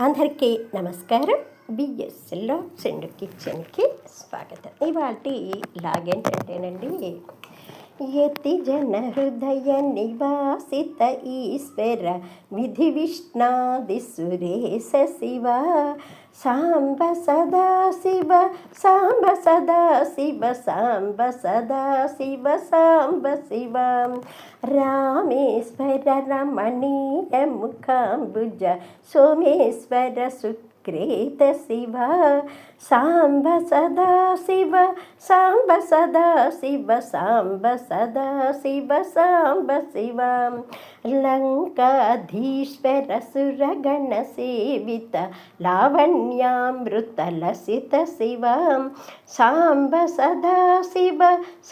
అందరికీ నమస్కారం. బిఎస్ఎల్లో చెండు కిచెన్కి స్వాగతం. ఇవాళ లాగేంటంటేనండి, యతి జన హృదయ నివాసిత ఈశ్వర విధి విష్ణాది సురేశ శివ సాంబ సదా శివ సాంబ సదా శివ సాంబ సదా శివ సాంబ శివ రామేశ్వర రమణీయ ముఖాంబుజ సోమేశ్వర సుక్రేత శివ సాంబ సదా శివ సాంబ సదా శివ సాంబ సదా శివ సాంబ శివ లంకాధీశ్వర సురగణ సేవిత లావణ్యామృత లసిత శివ సాంబ సదా శివ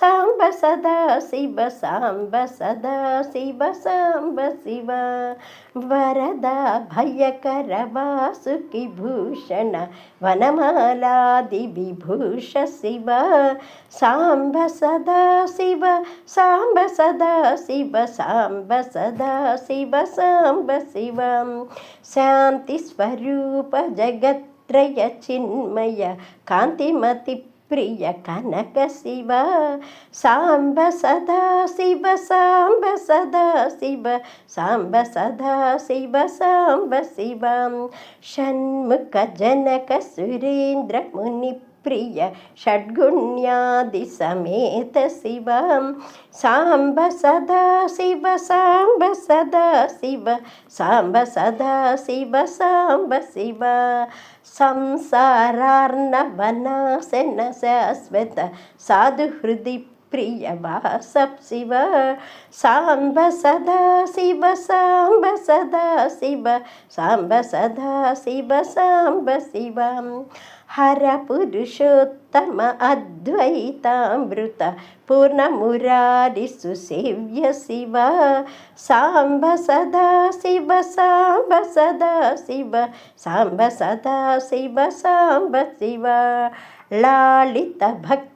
సాంబ సదా శివ సాంబ సదా శివ సాంబ శివ వరద భయకర వాసుకి భూషణ వనమాలాది విభూష శివ సాంబ సదా శివ సాంబ సదా శివ సాంబ సదా శివ సాంబ శివ శాంతి స్వరూప జగత్రయ చిన్మయ కాంతిమతి ప్రియ కనక శివ సాంబ సదా శివ సాంబ సదా శివ సాంబ సదా శివ సాంబ శివ షణ్ముఖ జనక సురేంద్ర ముని ప్రియ షడ్గుణ్యాది సమేత శివ సాంబ సదా శివ సాంబ సదా శివ సాంబ సదా శివ సాంబ శివ సంసారార్ణవనాశన శాశ్వత సాధుహృది ప్రియ వాస శివ సాంబ సదా శివ సాంబ సదా శివ సాంబ సదా శివ సాంబ శివ హర పురుషోత్తమ అద్వైతామృత పూర్ణమురారి సుసేవ్య శివ సాంబ సదా శివ సాంబ సదా శివ సాంబ సదా శివ సాంబ శివ లాలిత భక్త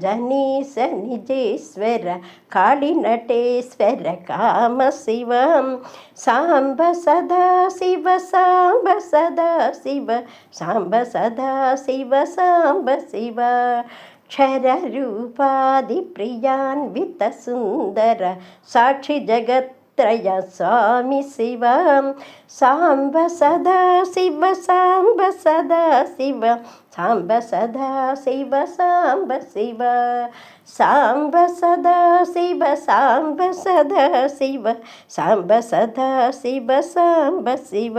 జనీశ నిజేశ్వర కాళీ నటేశ్వర కామ శివ సాంబ సదా శివ సాంబ సదా శివ సాంబ సదా శివ సాంబ శివ క్షర రూపాది ప్రియాన్విత సుందర సాక్షి జగత్రయ స్వామి శివ సాంబ సదా శివ సాంబ సదా శివ సాంబ సదా శివ సాంబ శివ సాంబ సదా శివ సాంబ సదా శివ సాంబ సదా శివ సాంబ శివ.